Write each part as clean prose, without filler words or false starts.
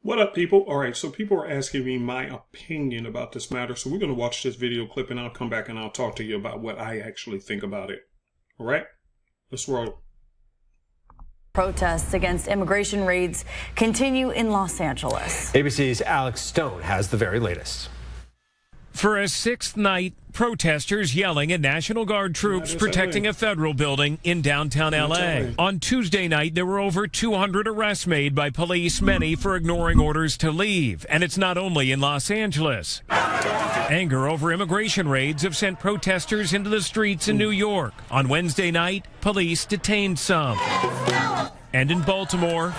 What up, people? All right, so people are asking me my opinion about this matter. So we're going to watch this video clip and I'll come back and I'll talk to you about what I actually think about it. All right, let's roll. Protests against immigration raids continue in Los Angeles. ABC's Alex Stone has the very latest. For a sixth night, protesters yelling at National Guard troops protecting a federal building in downtown L.A. On Tuesday night, there were over 200 arrests made by police, many for ignoring orders to leave. And it's not only in Los Angeles. Anger over immigration raids have sent protesters into the streets in New York. On Wednesday night, police detained some. And in Baltimore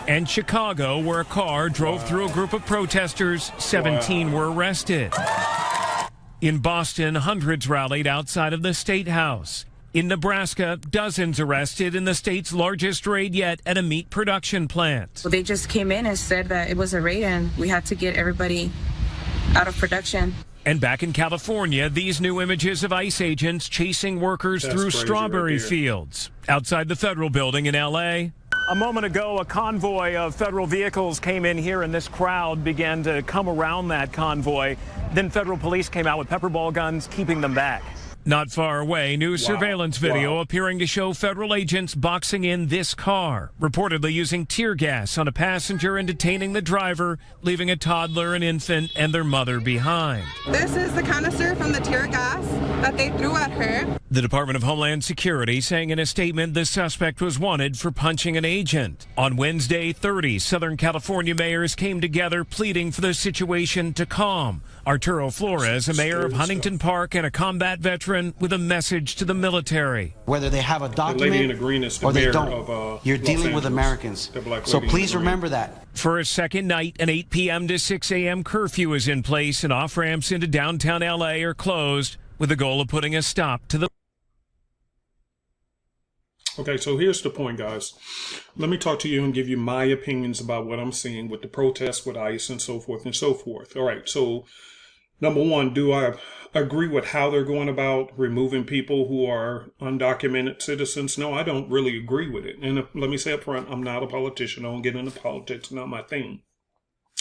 and Chicago, where a car drove through a group of protesters, 17 were arrested. In Boston, hundreds rallied outside of the State House. In Nebraska, dozens arrested in the state's largest raid yet at a meat production plant. They just came in and said that it was a raid and we had to get everybody out of production. And back in California, these new images of ICE agents chasing workers through strawberry fields outside the federal building in L.A. A moment ago, a convoy of federal vehicles came in here, and this crowd began to come around that convoy. Then federal police came out with pepper ball guns, keeping them back. Not far away, new surveillance video appearing to show federal agents boxing in this car, reportedly using tear gas on a passenger and detaining the driver, leaving a toddler, an infant, and their mother behind. This is the canister from the tear gas that they threw at her. The Department of Homeland Security saying in a statement the suspect was wanted for punching an agent. On Wednesday, 30 Southern California mayors came together pleading for the situation to calm. Arturo Flores, a mayor of Huntington Park and a combat veteran, with a message to the military. Whether they have a document or they don't, you're dealing with Americans. So please remember that. For a second night, an 8 p.m. to 6 a.m. curfew is in place and off-ramps into downtown L.A. are closed with the goal of putting a stop to the... Okay, so here's the point, guys. Let me talk to you and give you my opinions about what I'm seeing with the protests, with ICE, and so forth and so forth. All right, so number one, do I agree with how they're going about removing people who are undocumented citizens? No, I don't really agree with it. And let me say up front, I'm not a politician. I don't get into politics, not my thing.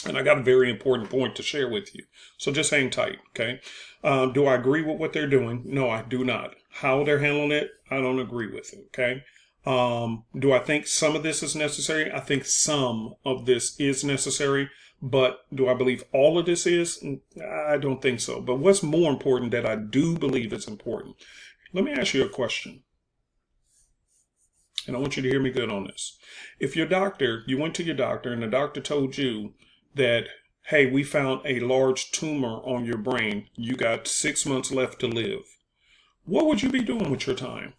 And I got a very important point to share with you. So just hang tight, okay? Do I agree with what they're doing? No, I do not. How they're handling it, I don't agree with it, okay? Do I think some of this is necessary? I think some of this is necessary. But do I believe all of this is? I don't think so. But what's more important that I do believe is important? Let me ask you a question. And I want you to hear me good on this. If your doctor, you went to your doctor and the doctor told you that, hey, we found a large tumor on your brain. You got 6 months left to live. What would you be doing with your time?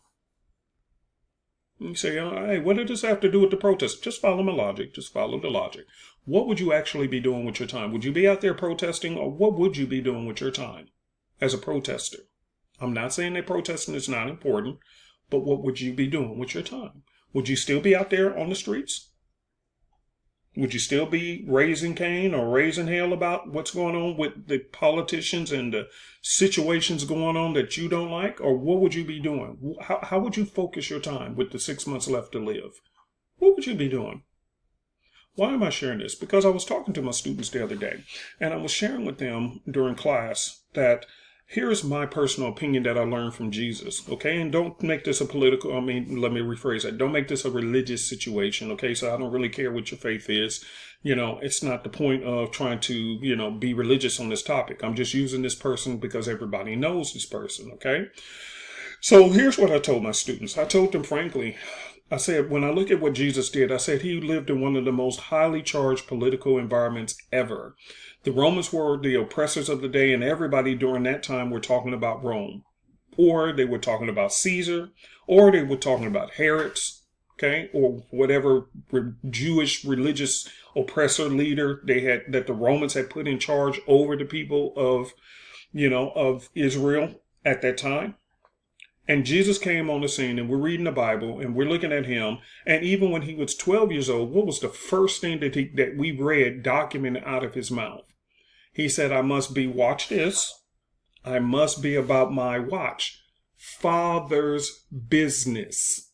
You say, hey, what does this have to do with the protest? Just follow my logic. Just follow the logic. What would you actually be doing with your time? Would you be out there protesting, or what would you be doing with your time as a protester? I'm not saying that protesting is not important, but what would you be doing with your time? Would you still be out there on the streets? Would you still be raising Cain or raising hell about what's going on with the politicians and the situations going on that you don't like? Or what would you be doing? How would you focus your time with the 6 months left to live? What would you be doing? Why am I sharing this? Because I was talking to my students the other day, and I was sharing with them during class that here's my personal opinion that I learned from Jesus, okay? And don't make this a political, let me rephrase that. Don't make this a religious situation, okay? So I don't really care what your faith is. You know, it's not the point of trying to, be religious on this topic. I'm just using this person because everybody knows this person, okay? So here's what I told my students. I told them frankly, I said, when I look at what Jesus did, I said he lived in one of the most highly charged political environments ever. The Romans were the oppressors of the day, and everybody during that time were talking about Rome. Or they were talking about Caesar, or they were talking about Herods, okay, or whatever Jewish religious oppressor leader they had that the Romans had put in charge over the people of, of Israel at that time. And Jesus came on the scene, and we're reading the Bible, and we're looking at him. And even when he was 12 years old, what was the first thing that we read documented out of his mouth? He said, I must be, watch this, I must be about my, watch, Father's business.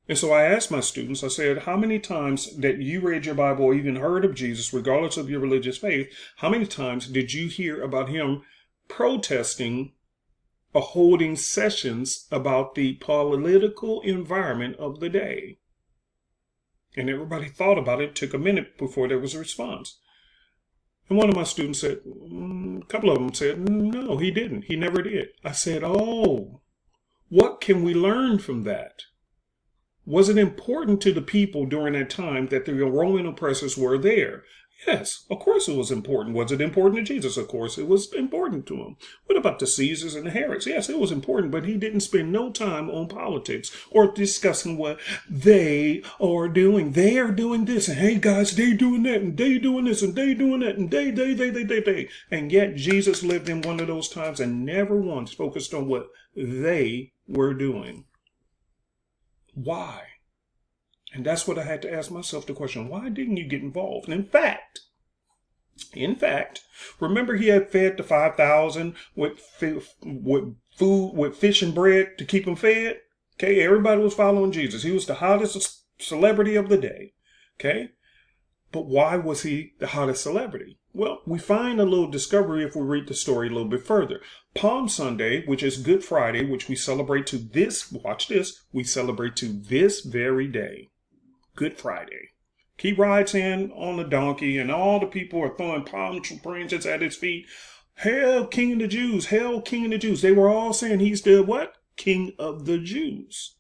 And so I asked my students, I said, how many times that you read your Bible or even heard of Jesus, regardless of your religious faith, how many times did you hear about him protesting or holding sessions about the political environment of the day? And everybody thought about it. It took a minute before there was a response. And one of my students said, a couple of them said, no, he didn't. He never did. I said, oh, what can we learn from that? Was it important to the people during that time that the Roman oppressors were there? Yes, of course it was important. Was it important to Jesus? Of course it was important to him. What about the Caesars and the Herods? Yes, it was important, but he didn't spend no time on politics or discussing what they are doing. They are doing this, and hey guys, they doing that, and they doing this, and they doing that, and they. And yet Jesus lived in one of those times and never once focused on what they were doing. Why? And that's what I had to ask myself the question, why didn't you get involved? And in fact, remember he had fed the 5,000 with food, with fish and bread to keep them fed? Okay, everybody was following Jesus. He was the hottest celebrity of the day. Okay, but why was he the hottest celebrity? Well, we find a little discovery if we read the story a little bit further. Palm Sunday, which is Good Friday, which we celebrate to this, watch this, we celebrate to this very day. Good Friday. He rides in on a donkey and all the people are throwing palm branches at his feet. Hail, King of the Jews. Hail, King of the Jews. They were all saying he's the what? King of the Jews.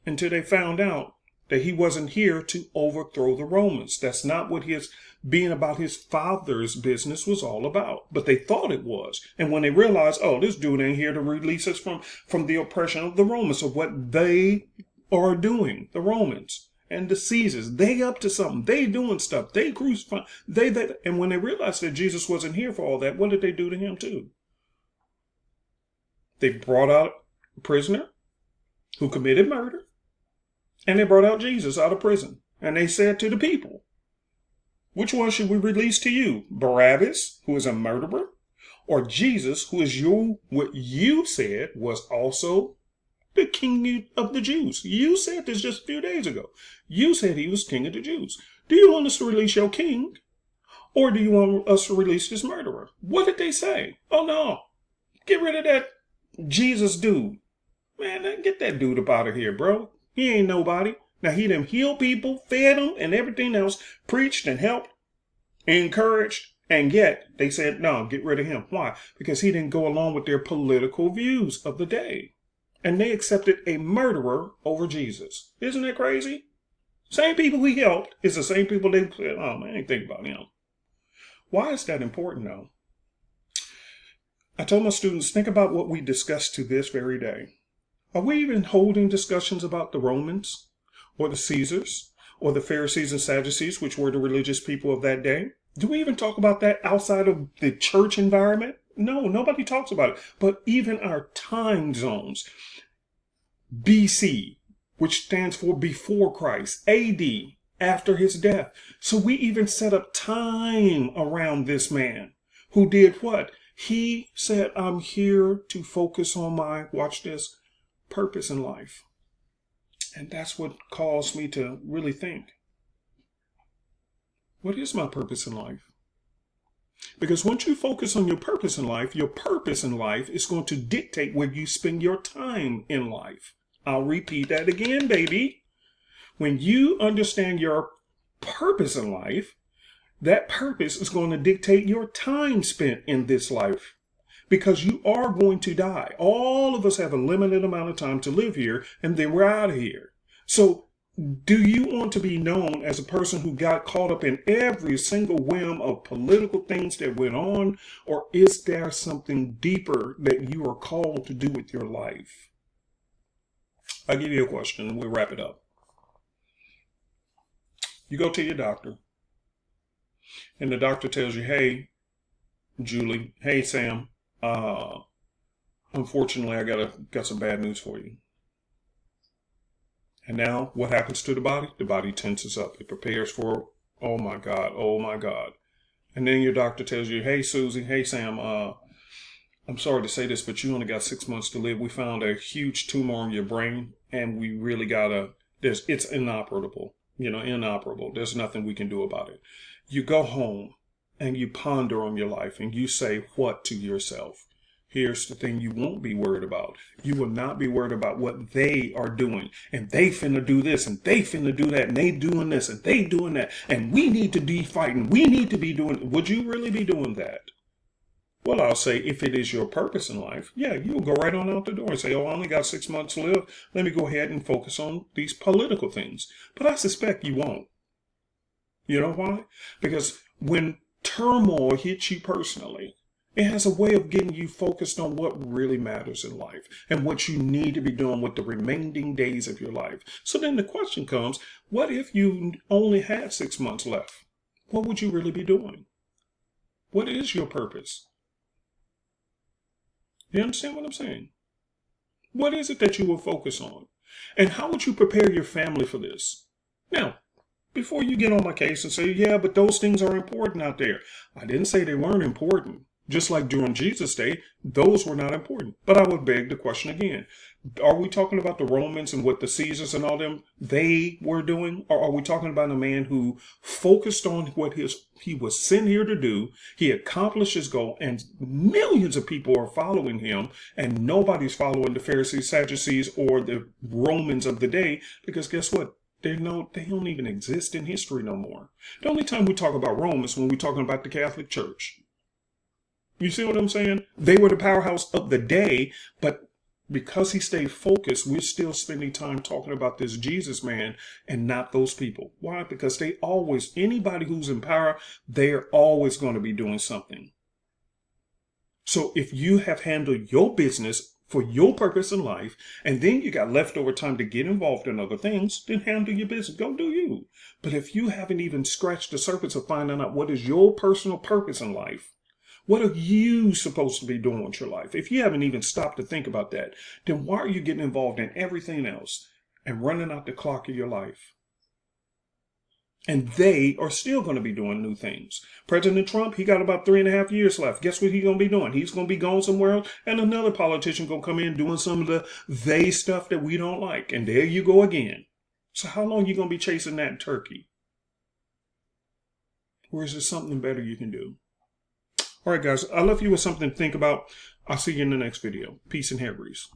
Until they found out that he wasn't here to overthrow the Romans. That's not what his being about his father's business was all about. But they thought it was. And when they realized, oh, this dude ain't here to release us from the oppression of the Romans, of what they are doing, the Romans and the Caesars, they up to something. They doing stuff. They crucify. And when they realized that Jesus wasn't here for all that, what did they do to him too? They brought out a prisoner who committed murder, and they brought out Jesus out of prison. And they said to the people, which one should we release to you? Barabbas, who is a murderer, or Jesus, who is what you said was also the King of the Jews? You said this just a few days ago. You said he was King of the Jews. Do you want us to release your king? Or do you want us to release this murderer? What did they say? Oh no, get rid of that Jesus dude. Man, get that dude up out of here, bro. He ain't nobody. Now he done healed people, fed them, and everything else, preached and helped, encouraged, and yet they said, no, get rid of him. Why? Because he didn't go along with their political views of the day. And they accepted a murderer over Jesus. Isn't that crazy? Same people he helped is the same people they said, oh man, I ain't think about him. Why is that important though? I told my students, think about what we discussed to this very day. Are we even holding discussions about the Romans or the Caesars or the Pharisees and Sadducees, which were the religious people of that day? Do we even talk about that outside of the church environment? No, nobody talks about it. But even our time zones, BC, which stands for before Christ, AD, after his death. So we even set up time around this man who did what? He said, I'm here to focus on my, watch this, purpose in life. And that's what caused me to really think, what is my purpose in life? Because once you focus on your purpose in life is going to dictate where you spend your time in life. I'll repeat that again, baby. When you understand your purpose in life, that purpose is going to dictate your time spent in this life. Because you are going to die. All of us have a limited amount of time to live here, and then we're out of here. So do you want to be known as a person who got caught up in every single whim of political things that went on? Or is there something deeper that you are called to do with your life? I'll give you a question and we'll wrap it up. You go to your doctor, and the doctor tells you, hey, Julie, hey, Sam, unfortunately, I got some bad news for you. And now what happens to the body? The body tenses up. It prepares for, oh my God. And then your doctor tells you, hey, Susie, hey, Sam, I'm sorry to say this, but you only got 6 months to live. We found a huge tumor on your brain, and we really it's inoperable. Inoperable. There's nothing we can do about it. You go home and you ponder on your life and you say what to yourself? Here's the thing you won't be worried about. You will not be worried about what they are doing. And they finna do this and they finna do that and they doing this and they doing that. And we need to be fighting. We need to be doing. Would you really be doing that? Well, I'll say if it is your purpose in life, yeah, you'll go right on out the door and say, oh, I only got 6 months to live. Let me go ahead and focus on these political things. But I suspect you won't. You know why? Because when turmoil hits you personally, it has a way of getting you focused on what really matters in life and what you need to be doing with the remaining days of your life. So then the question comes, what if you only had 6 months left? What would you really be doing? What is your purpose? You understand what I'm saying? What is it that you will focus on? And how would you prepare your family for this? Now, before you get on my case and say, yeah, but those things are important out there. I didn't say they weren't important. Just like during Jesus' day, those were not important. But I would beg the question again. Are we talking about the Romans and what the Caesars and all them, they were doing? Or are we talking about a man who focused on what he was sent here to do? He accomplished his goal and millions of people are following him and nobody's following the Pharisees, Sadducees, or the Romans of the day because guess what? They don't even exist in history no more. The only time we talk about Rome is when we're talking about the Catholic Church. You see what I'm saying? They were the powerhouse of the day, but because he stayed focused, we're still spending time talking about this Jesus man and not those people. Why? Because anybody who's in power, they're always going to be doing something. So if you have handled your business for your purpose in life, and then you got leftover time to get involved in other things, then handle your business. Go do you. But if you haven't even scratched the surface of finding out what is your personal purpose in life, what are you supposed to be doing with your life? If you haven't even stopped to think about that, then why are you getting involved in everything else and running out the clock of your life? And they are still going to be doing new things. President Trump, he got about 3.5 years left. Guess what he's going to be doing? He's going to be going somewhere else, and another politician going to come in doing some of the they stuff that we don't like. And there you go again. So how long are you going to be chasing that turkey? Or is there something better you can do? All right, guys, I left you with something to think about. I'll see you in the next video. Peace and hair grease.